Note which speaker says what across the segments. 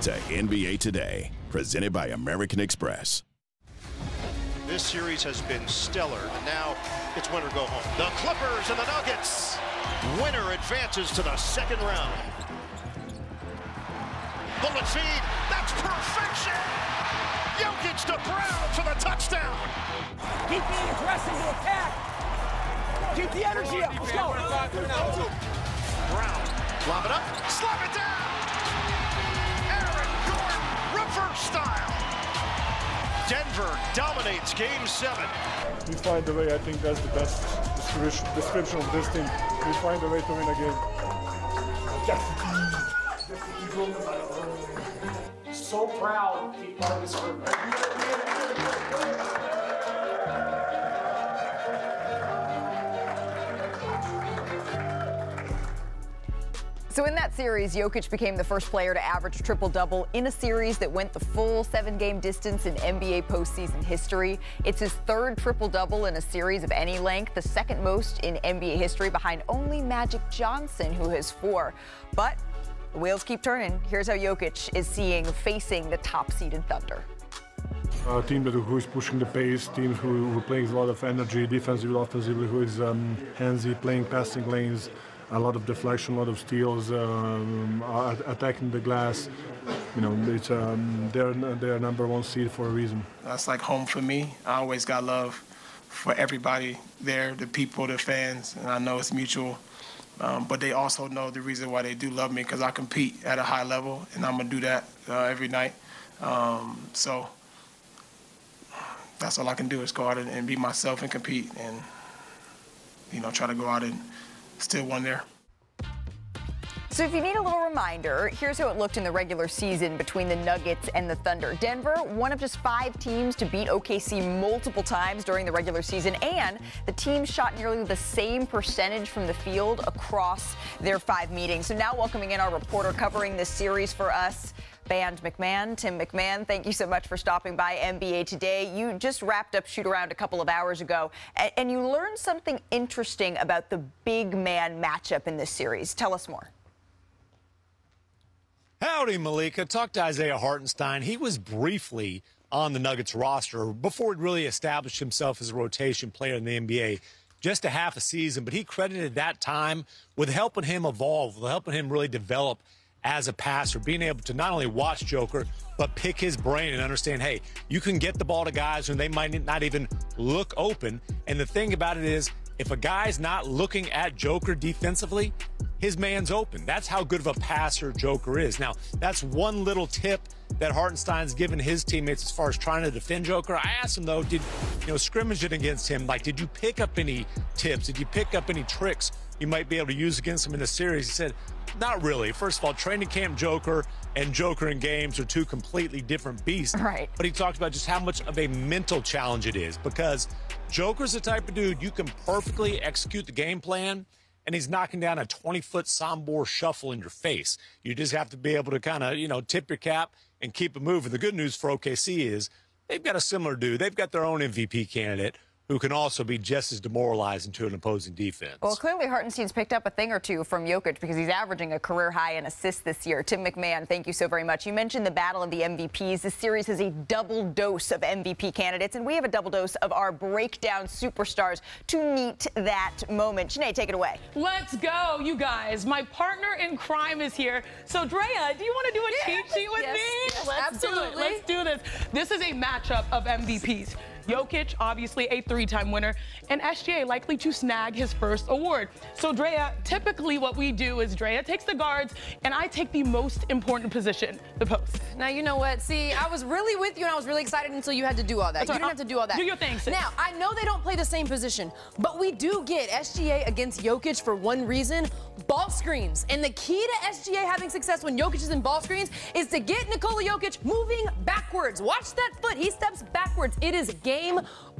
Speaker 1: to NBA Today, presented by American Express.
Speaker 2: This series has been stellar, and now it's win or go home. The Clippers and the Nuggets. Winner advances to the second round. Bullet feed, that's perfection! Jokić to Brown for the touchdown.
Speaker 3: Keep being aggressive to attack. Keep the energy up. Let's go.
Speaker 2: Brown, lob it up, slap it down. Aaron Gordon, reverse style. Denver dominates Game 7.
Speaker 4: We find a way. I think that's the best description of this team. We find a way to win a game.
Speaker 3: So proud to be part of this group.
Speaker 5: So in that series, Jokić became the first player to average triple-double in a series that went the full 7-game distance in NBA postseason history. It's his third triple-double in a series of any length, the second most in NBA history, behind only Magic Johnson, who has 4. But the wheels keep turning. Here's how Jokić is facing the top-seeded Thunder.
Speaker 4: A team who is pushing the pace, teams who plays a lot of energy, defensively, offensively, who is handsy, playing passing lanes, a lot of deflection, a lot of steals, attacking the glass. You know, it's they're number 1 seed for a reason.
Speaker 6: That's like home for me. I always got love for everybody there, the people, the fans, and I know it's mutual. But they also know the reason why they do love me, because I compete at a high level, and I'm gonna do that every night. So that's all I can do is go out and be myself and compete, and try to go out and still won there.
Speaker 5: So if you need a little reminder, here's how it looked in the regular season between the Nuggets and the Thunder. Denver, one of just 5 teams to beat OKC multiple times during the regular season, and the team shot nearly the same percentage from the field across their 5 meetings. So now welcoming in our reporter covering this series for us, Tim McMahon, thank you so much for stopping by NBA Today. You just wrapped up shoot-around a couple of hours ago, and you learned something interesting about the big man matchup in this series. Tell us more.
Speaker 7: Howdy, Malika. Talk to Isaiah Hartenstein. He was briefly on the Nuggets roster before he really established himself as a rotation player in the NBA. Just a half a season, but he credited that time with helping him evolve, with helping him really develop as a passer, being able to not only watch Joker, but pick his brain and understand, hey, you can get the ball to guys when they might not even look open. And the thing about it is, if a guy's not looking at Joker defensively, his man's open. That's how good of a passer Joker is. Now, that's one little tip that Hartenstein's given his teammates as far as trying to defend Joker. I asked him, though, scrimmaging against him, did you pick up any tips? Did you pick up any tricks you might be able to use against him in the series? He said, not really. First of all, training camp Joker and Joker in games are 2 completely different beasts. Right. But he talked about just how much of a mental challenge it is, because Joker's the type of dude you can perfectly execute the game plan, and he's knocking down a 20-foot Sombor shuffle in your face. You just have to be able to kind of, tip your cap and keep it moving. The good news for OKC is they've got a similar dude. They've got their own MVP candidate who can also be just as demoralizing to an opposing defense. Well,
Speaker 5: clearly Hartenstein's picked up a thing or two from Jokić, because he's averaging a career high in assists this year. Tim McMahon, thank you so very much. You mentioned the battle of the MVPs. This series has a double dose of MVP candidates, and we have a double dose of our breakdown superstars to meet that moment. Sinead, take it away.
Speaker 8: Let's go, you guys. My partner in crime is here. So, Drea, do you want to do a cheat sheet with me?
Speaker 9: Yes,
Speaker 8: Let's
Speaker 9: absolutely.
Speaker 8: do it. Let's do this. This is a matchup of MVPs. Jokić, obviously a 3-time winner, and SGA likely to snag his first award. So, Drea, typically what we do is Drea takes the guards, and I take the most important position, the post.
Speaker 9: Now, you know what? See, I was really with you, and I was really excited until you had to do all that. You didn't have to do all that.
Speaker 8: Do your thing, sis.
Speaker 9: Now, I know they don't play the same position, but we do get SGA against Jokić for one reason: ball screens. And the key to SGA having success when Jokić is in ball screens is to get Nikola Jokić moving backwards. Watch that foot. He steps backwards. It is game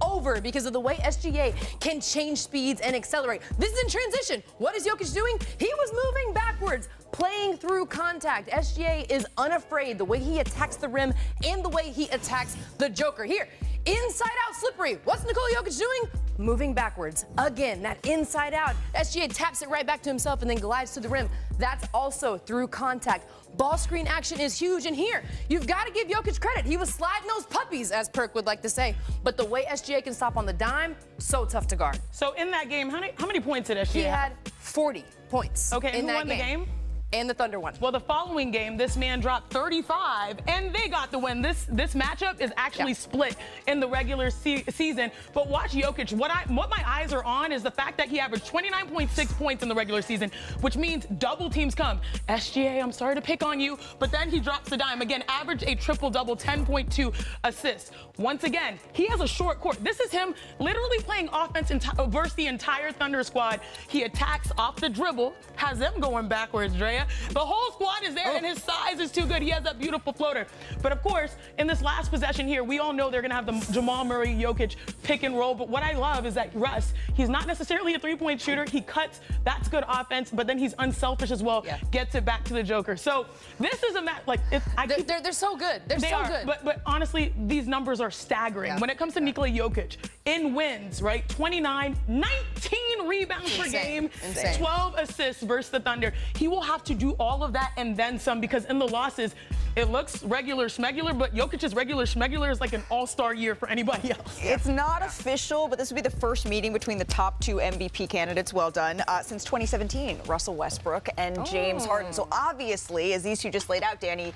Speaker 9: over because of the way SGA can change speeds and accelerate. This is in transition. What is Jokić doing? He was moving backwards, playing through contact. SGA is unafraid the way he attacks the rim and the way he attacks the Joker. Here, Inside out slippery. What's Nikola Jokić doing? Moving backwards. Again, that inside out. SGA taps it right back to himself and then glides to the rim. That's also through contact. Ball screen action is huge. And here, you've got to give Jokić credit. He was sliding those puppies, as Perk would like to say. But the way SGA can stop on the dime, so tough to guard.
Speaker 8: So in that game, how many points did SGA
Speaker 9: He
Speaker 8: have?
Speaker 9: had 40 points.
Speaker 8: Okay, and
Speaker 9: in
Speaker 8: who
Speaker 9: that
Speaker 8: won the game?
Speaker 9: And the Thunder won.
Speaker 8: Well, the following game, this man dropped 35, and they got the win. This matchup is actually split in the regular season. But watch Jokić. What my eyes are on is the fact that he averaged 29.6 points in the regular season, which means double teams come. SGA, I'm sorry to pick on you, but then he drops the dime. Again, averaged a triple-double, 10.2 assists. Once again, he has a short court. This is him literally playing offense versus the entire Thunder squad. He attacks off the dribble, has them going backwards, Drea. The whole squad is there, and his size is too good. He has that beautiful floater. But, of course, in this last possession here, we all know they're going to have the Jamal Murray-Jokić pick and roll. But what I love is that Russ, he's not necessarily a three-point shooter. He cuts. That's good offense. But then he's unselfish as well. Yeah. Gets it back to the Joker. So this is a match. Like,
Speaker 9: they're so good. They're so good.
Speaker 8: But honestly, these numbers are staggering. Yeah. When it comes to Nikola Jokić, in wins, right? 29, 19 rebounds per game, 12 assists versus the Thunder. He will have to do all of that and then some, because in the losses, it looks regular schmegular, but Jokic's regular schmegular is like an all-star year for anybody else.
Speaker 5: It's not official, but this will be the first meeting between the top two MVP candidates, well done, since 2017, Russell Westbrook and James Harden. So obviously, as these two just laid out, Danny,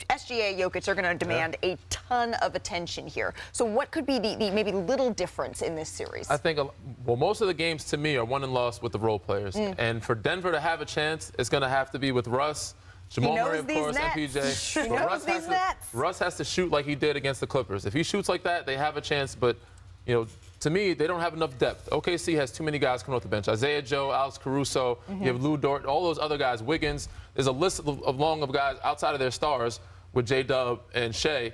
Speaker 5: SGA, Jokić are going to demand a ton of attention here. So what could be the maybe little difference in this series?
Speaker 10: I think, well, most of the games to me are won and lost with the role players. And for Denver to have a chance, it's going to have to be with Russ, Jamal Murray, of course, and PJ. Russ has to shoot like he did against the Clippers. If he shoots like that, they have a chance. But, you know, to me, they don't have enough depth. OKC has too many guys coming off the bench. Isaiah Joe, Alex Caruso, you have Lou Dort, all those other guys, Wiggins. There's a list of long of guys outside of their stars with J-Dub and Shea.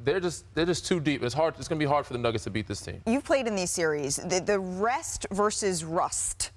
Speaker 10: They're just too deep. It's hard. It's going to be hard for the Nuggets to beat this team.
Speaker 5: You've played in these series. The rest versus rust,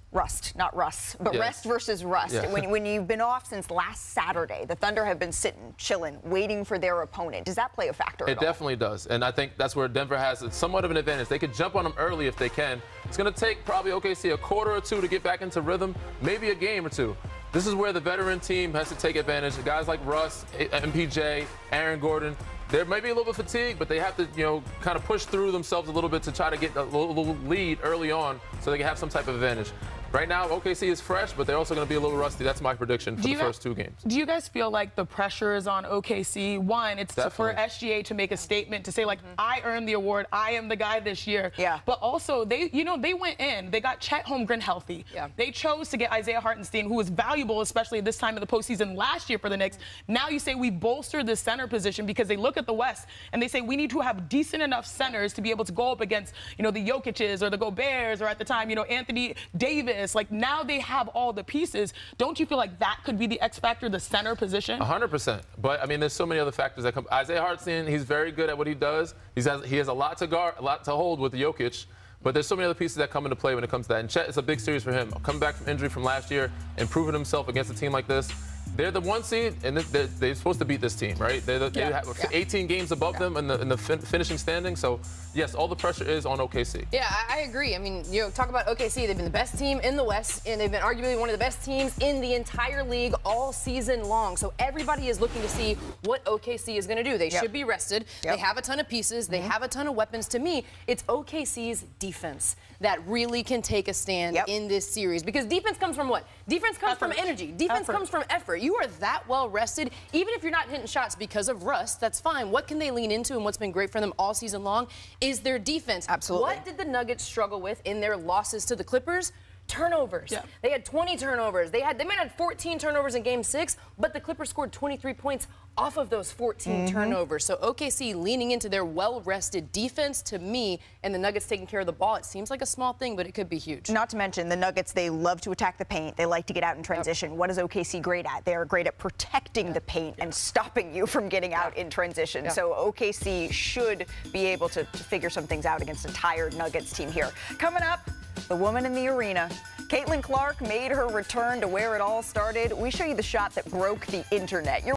Speaker 5: not Russ, but rest versus rust. Yeah. When you've been off since last Saturday, the Thunder have been sitting, chilling, waiting for their opponent. Does that play a factor at all?
Speaker 10: It definitely does. And I think that's where Denver has somewhat of an advantage. They could jump on them early if they can. It's going to take probably OKC a quarter or two to get back into rhythm, maybe a game or two. This is where the veteran team has to take advantage. Guys like Russ, MPJ, Aaron Gordon, they may be a little bit fatigued, but they have to, you know, kind of push through themselves a little bit to try to get a little lead early on so they can have some type of advantage. Right now, OKC is fresh, but they're also going to be a little rusty. That's my prediction for the first two games.
Speaker 8: Do you guys feel like the pressure is on OKC? One, it's for SGA to make a statement, to say, like, I earned the award. I am the guy this year. Yeah. But also, they went in. They got Chet Holmgren healthy. Yeah. They chose to get Isaiah Hartenstein, who was valuable, especially at this time of the postseason last year for the Knicks. Now you say we bolstered the center position because they look at the West and they say we need to have decent enough centers to be able to go up against, the Jokic's or the Goberts, or at the time, Anthony Davis. Like, now they have all the pieces. Don't you feel like that could be the X factor, the center position?
Speaker 10: 100%. But I mean, there's so many other factors that come. Isaiah Hartenstein, he's very good at what he does. He has a lot to guard, a lot to hold with Jokić. But there's so many other pieces that come into play when it comes to that. And Chet, it's a big series for him. Coming back from injury from last year and proving himself against a team like this. They're the 1 seed, and they're supposed to beat this team, right? They have 18 games above them in the finishing standing. So, yes, all the pressure is on OKC.
Speaker 9: Yeah, I agree. I mean, talk about OKC. They've been the best team in the West, and they've been arguably one of the best teams in the entire league all season long. So everybody is looking to see what OKC is going to do. They should be rested. They have a ton of pieces. They have a ton of weapons. To me, it's OKC's defense that really can take a stand in this series. Because defense comes from what? Defense comes from energy. Defense comes from effort. You are that well rested, even if you're not hitting shots because of rust, that's fine. What can they lean into, and what's been great for them all season long is their defense. Absolutely. What did the Nuggets struggle with in their losses to the Clippers? Turnovers. Yeah. They had 20 turnovers. They might have had 14 turnovers in Game 6, but the Clippers scored 23 points off of those 14 turnovers. So OKC leaning into their well-rested defense, to me, and the Nuggets taking care of the ball, it seems like a small thing, but it could be huge.
Speaker 5: Not to mention the Nuggets, they love to attack the paint. They like to get out in transition. What is OKC great at? They are great at protecting the paint and stopping you from getting out in transition. So OKC should be able to figure some things out against a tired Nuggets team here. Coming up, the woman in the arena. Caitlin Clark made her return to where it all started. We show you the shot that broke the internet.